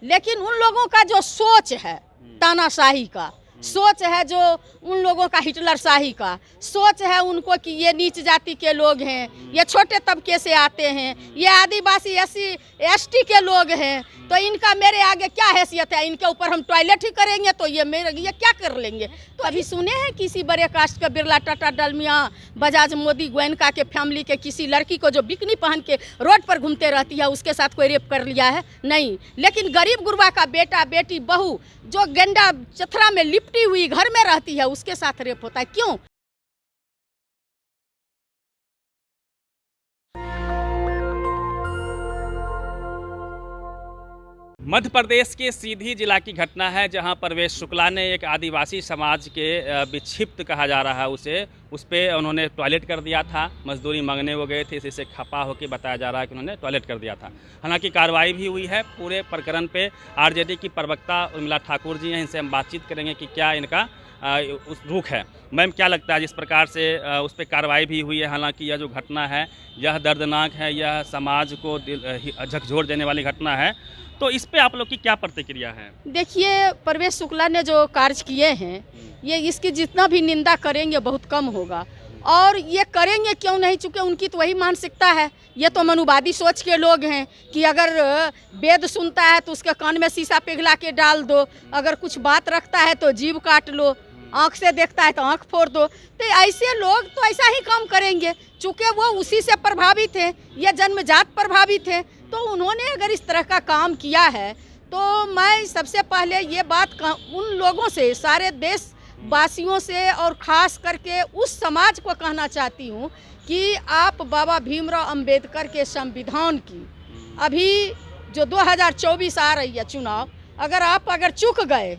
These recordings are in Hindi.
लेकिन उन लोगों का जो सोच है तानाशाही का सोच है, जो उन लोगों का हिटलर शाही का सोच है उनको कि ये नीच जाति के लोग हैं, ये छोटे तबके से आते हैं, ये आदिवासी एससी एसटी के लोग हैं, तो इनका मेरे आगे क्या हैसियत है, इनके ऊपर हम टॉयलेट ही करेंगे तो ये क्या कर लेंगे। तो अभी सुने हैं किसी बड़े कास्ट के बिरला, टाटा, डालमिया, बजाज, मोदी, गोयनका के फैमिली के किसी लड़की को जो बिकनी पहन के रोड पर घूमते रहती है उसके साथ कोई रेप कर लिया है? नहीं। लेकिन गरीब गुरबा का बेटा, बेटी, बहू जो गेंडा चथरा में लिपटी हुई घर में रहती है उसके साथ रेप होता है, क्यों? मध्य प्रदेश के सीधी जिला की घटना है, जहां परवेश शुक्ला ने एक आदिवासी समाज के विक्षिप्त कहा जा रहा है उस पर उन्होंने टॉयलेट कर दिया था। मजदूरी मांगने वो गए थे, इसी से खपा होकर बताया जा रहा है कि उन्होंने टॉयलेट कर दिया था। हालांकि कार्रवाई भी हुई है पूरे प्रकरण पे। आरजेडी की प्रवक्ता उर्मिला ठाकुर जी हैं, इनसे हम बातचीत करेंगे कि क्या इनका उस रुख है। मैम, क्या लगता है जिस प्रकार से उस पर कार्रवाई भी हुई है, हालांकि यह जो घटना है यह दर्दनाक है, यह समाज को झकझोर देने वाली घटना है, तो इस पे आप लोग की क्या प्रतिक्रिया है? देखिए, परवेश शुक्ला ने जो कार्य किए हैं ये इसकी जितना भी निंदा करेंगे बहुत कम होगा। और ये करेंगे क्यों नहीं, चूँकि उनकी तो वही मानसिकता है। ये तो मनुवादी सोच के लोग हैं कि अगर वेद सुनता है तो उसके कान में शीशा पिघला के डाल दो, अगर कुछ बात रखता है तो जीभ काट लो, आँख से देखता है तो आँख फोड़ दो। तो ऐसे लोग तो ऐसा ही काम करेंगे, चूँकि वो उसी से प्रभावित हैं, ये जन्मजात प्रभावित हैं। तो उन्होंने अगर इस तरह का काम किया है तो मैं सबसे पहले ये बात उन लोगों से, सारे देश वासियों से और ख़ास करके उस समाज को कहना चाहती हूँ कि आप बाबा भीमराव अंबेडकर के संविधान की अभी जो 2024 आ रही है चुनाव, अगर चूक गए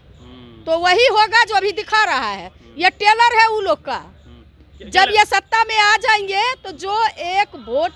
तो वही होगा जो अभी दिखा रहा है। ये टेलर है उन लोग का। जब ये सत्ता में आ जाएंगे तो जो एक वोट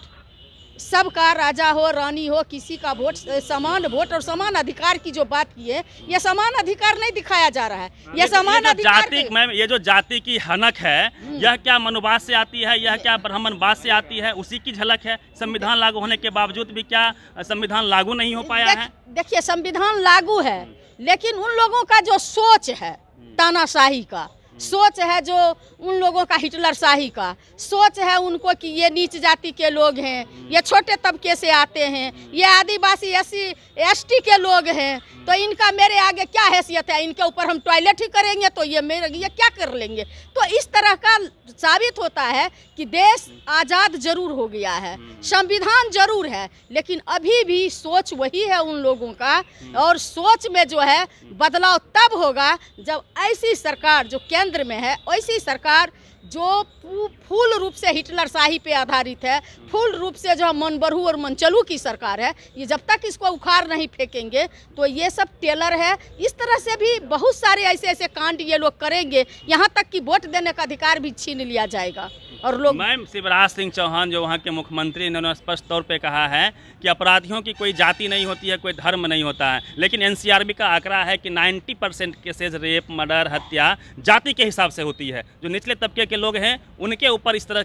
सबका, राजा हो रानी हो, किसी का वोट, समान वोट और समान अधिकार की जो बात की है, ये समान अधिकार नहीं दिखाया जा रहा है। ये समान अधिकार मैम, ये जो जाति की हनक है यह क्या मनुवाद से आती है, यह क्या ब्राह्मणवाद से आती है, उसी की झलक है। संविधान लागू होने के बावजूद भी क्या संविधान लागू नहीं हो पाया है? देखिए, संविधान लागू है लेकिन उन लोगों का जो सोच है तानाशाही का सोच है, जो उन लोगों का हिटलर शाही का सोच है उनको कि ये नीच जाति के लोग हैं, ये छोटे तबके से आते हैं, ये आदिवासी एससी एसटी के लोग हैं, तो इनका मेरे आगे क्या हैसियत है, इनके ऊपर हम टॉयलेट ही करेंगे तो ये क्या कर लेंगे। तो इस तरह का साबित होता है कि देश आज़ाद जरूर हो गया है, संविधान जरूर है, लेकिन अभी भी सोच वही है उन लोगों का। और सोच में जो है बदलाव तब होगा जब ऐसी सरकार जो केंद्र में है, ऐसी सरकार जो फूल रूप से हिटलर शाही पे आधारित है, फूल रूप से जो मनबरू और मनचलू की सरकार है, ये जब तक इसको उखाड़ नहीं फेंकेंगे तो ये सब टेलर है। इस तरह से भी बहुत सारे ऐसे कांड ये लोग करेंगे, यहाँ तक कि वोट देने का अधिकार भी छीन लिया जाएगा। और लोग, मैम, शिवराज सिंह चौहान जो वहाँ के मुख्यमंत्री, इन्होंने स्पष्ट तौर पे कहा है कि अपराधियों की कोई जाति नहीं होती है, कोई धर्म नहीं होता है, लेकिन एनसीआरबी का आंकड़ा है कि 90% केसेज रेप, मर्डर, हत्या जाति के हिसाब से होती है। जो निचले तबके के लोग हैं उनके ऊपर इस तरह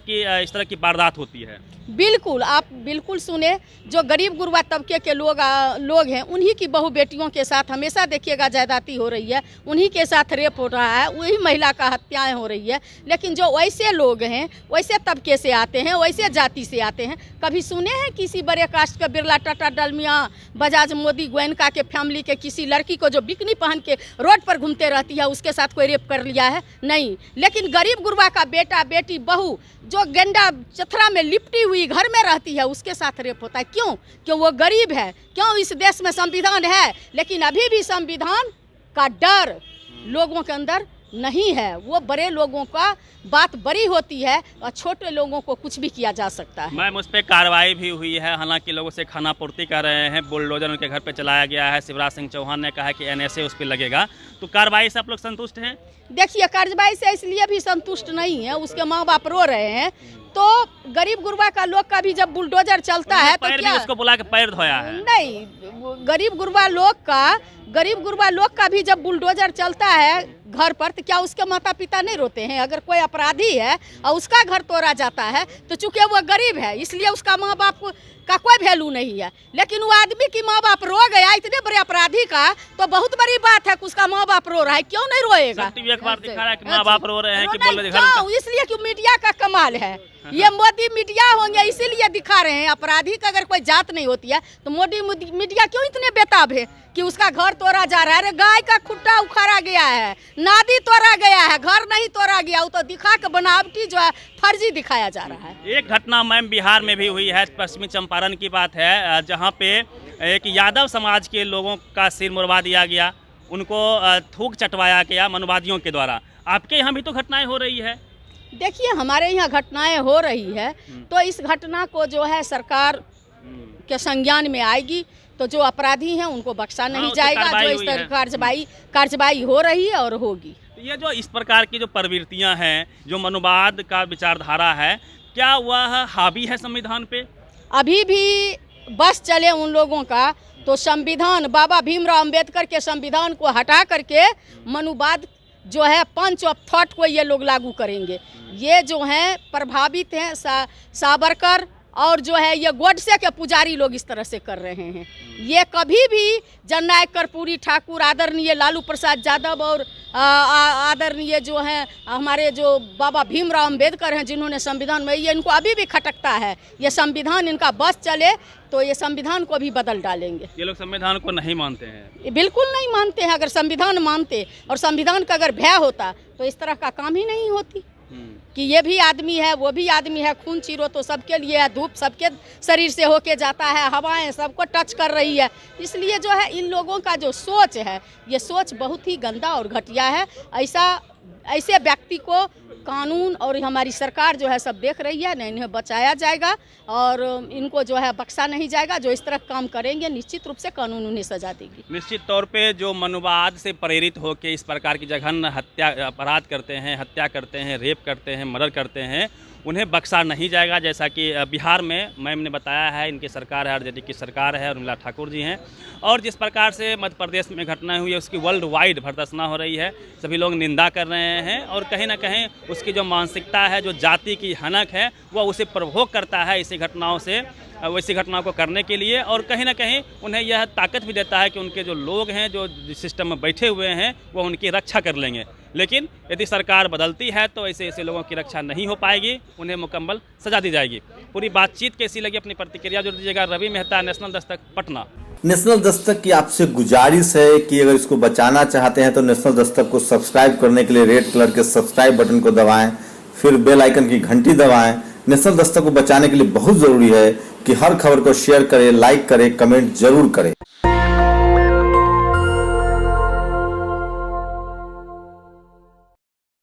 की वारदात होती है। बिल्कुल, आप बिल्कुल सुने, जो गरीब गुरबा तबके के लोग हैं उन्हीं की बहू बेटियों के साथ हमेशा देखिएगा ज्यादती हो रही है, उन्हीं के साथ रेप हो रहा है, वही महिला का हत्याएं हो रही है। लेकिन जो वैसे लोग हैं, वैसे तबके से आते हैं, वैसे जाति से आते हैं, कभी सुने हैं किसी बड़े कास्ट के बिरला, टाटा, डालमिया, बजाज, मोदी, गोयनका के फैमिली के किसी लड़की को जो बिकनी पहन के रोड पर घूमते रहती है उसके साथ कोई रेप कर लिया है? नहीं। लेकिन गरीब गुरबा का बेटा, बेटी, बहू जो गेंडा चथरा में लिपटी हुई घर में रहती है उसके साथ रेप होता है, क्यों? क्यों वो गरीब है? क्यों इस देश में संविधान है लेकिन अभी भी संविधान का डर लोगों के अंदर नहीं है। वो बड़े लोगों का बात बड़ी होती है और छोटे लोगों को कुछ भी किया जा सकता है। मैम, उस पर कार्रवाई भी हुई है, हालांकि लोगों से खाना पूर्ति कर रहे हैं, बुलडोजर उनके घर पे चलाया गया है। शिवराज सिंह चौहान ने कहा कि एनएसए उस पर लगेगा, तो कार्रवाई से आप लोग संतुष्ट हैं? देखिए, कार्रवाई से इसलिए भी संतुष्ट नहीं है, उसके माँ बाप रो रहे हैं। तो गरीब गुरबा का लोग का भी जब बुलडोजर चलता है तो क्या उसको बुला के पैर धोया है? नहीं, गरीब गुरबा लोग का गरीब गुरबा लोग का भी जब बुलडोजर चलता है घर पर तो क्या उसके माता पिता नहीं रोते हैं? अगर कोई अपराधी है और उसका घर तोड़ा जाता है तो चूंकि वो गरीब है इसलिए उसका माँ बाप का कोई वैल्यू नहीं है, लेकिन वो आदमी की माँ बाप रो गया इतने बड़े अपराधी का तो बहुत बड़ी बात है कि उसका माँ बाप रो रहा है, क्यों नहीं रोएगा? टीवी अखबार दिखा रहा है कि माँ बाप रो रहे हैं कि बोल रहे क्यों? इसलिए कि मीडिया का कमाल है, ये मोदी मीडिया होंगे इसीलिए दिखा रहे हैं। अपराधी का अगर कोई जात नहीं होती है तो मोदी मीडिया क्यों इतने बेताब है कि उसका घर तोड़ा जा रहा है? अरे गाय का खुट्टा उखाड़ा गया है, नादी तोड़ा गया है, घर नहीं तोड़ा गया, वो तो दिखा के बनावटी जो है फर्जी दिखाया जा रहा है। एक घटना मैम बिहार में भी हुई है, पश्चिमी चंपारण की बात है, जहाँ पे एक यादव समाज के लोगों का सिर मुड़वा दिया गया, उनको थूक चटवाया गया मनुवादियों के द्वारा। आपके यहाँ भी तो घटनाएं हो रही है? देखिए हमारे यहाँ घटनाएं हो रही है तो इस घटना को जो है सरकार के संज्ञान में आएगी तो जो अपराधी हैं उनको बख्शा नहीं जाएगा, जो इस तरह कार्रवाई हो रही है और होगी। ये जो इस प्रकार की जो प्रवृत्तियां हैं, जो मनुवाद का विचारधारा है, क्या वह हावी है संविधान पे? अभी भी बस चले उन लोगों का तो संविधान, बाबा भीमराव अंबेडकर के संविधान को हटा करके मनुवाद जो है पंच ऑफ थॉट को ये लोग लागू करेंगे। ये जो हैं प्रभावित हैं सावरकर और जो है ये गोडसे के पुजारी लोग इस तरह से कर रहे हैं। ये कभी भी जननायक कर्पूरी ठाकुर, आदरणीय लालू प्रसाद यादव और आदरणीय जो हैं हमारे जो बाबा भीमराव अंबेडकर हैं जिन्होंने संविधान में, ये इनको अभी भी खटकता है। ये संविधान इनका बस चले तो ये संविधान को भी बदल डालेंगे। ये लोग संविधान को नहीं मानते हैं? बिल्कुल नहीं मानते हैं। अगर संविधान मानते और संविधान का अगर भय होता तो इस तरह का काम ही नहीं होती कि ये भी आदमी है वो भी आदमी है, खून चीरो तो सबके लिए है, धूप सबके शरीर से होके जाता है, हवाएं सबको टच कर रही है। इसलिए जो है इन लोगों का जो सोच है ये सोच बहुत ही गंदा और घटिया है। ऐसे व्यक्ति को कानून और हमारी सरकार जो है सब देख रही है, इन्हें बचाया जाएगा और इनको जो है बख्शा नहीं जाएगा। जो इस तरह काम करेंगे निश्चित रूप से कानून उन्हें सजा देगी। निश्चित तौर पे जो मनुवाद से प्रेरित होकर इस प्रकार की जघन्य अपराध करते हैं, हत्या करते हैं, रेप करते हैं, मर्डर करते हैं, उन्हें बख्शा नहीं जाएगा। जैसा कि बिहार में मैम ने बताया है, इनकी सरकार है, आरजेडी की सरकार है, उर्मिला ठाकुर जी हैं, और जिस प्रकार से मध्य प्रदेश में घटना हुई है उसकी वर्ल्ड वाइड भर्त्सना हो रही है, सभी लोग निंदा कर रहे हैं और कहीं ना कहीं उसकी जो मानसिकता है, जो जाति की हनक है, वह उसे प्रभोग करता है इसी घटनाओं से, वैसी घटनाओं को करने के लिए, और कहीं ना कहीं उन्हें यह ताकत भी देता है कि उनके जो लोग हैं जो सिस्टम में बैठे हुए हैं वो उनकी रक्षा कर लेंगे। लेकिन यदि सरकार बदलती है तो ऐसे लोगों की रक्षा नहीं हो पाएगी, उन्हें मुकम्मल सजा दी जाएगी। पूरी बातचीत कैसी लगी अपनी प्रतिक्रिया जरूर दीजिएगा। रवि मेहता, नेशनल दस्तक, पटना। नेशनल दस्तक की आपसे गुजारिश है कि अगर इसको बचाना चाहते हैं तो नेशनल दस्तक को सब्सक्राइब करने के लिए रेड कलर के सब्सक्राइब बटन को दबाएं, फिर बेल आइकन की घंटी दबाएं। नेशनल दस्तक को बचाने के लिए बहुत जरूरी है कि हर खबर को शेयर करें, लाइक करें, कमेंट जरूर करें।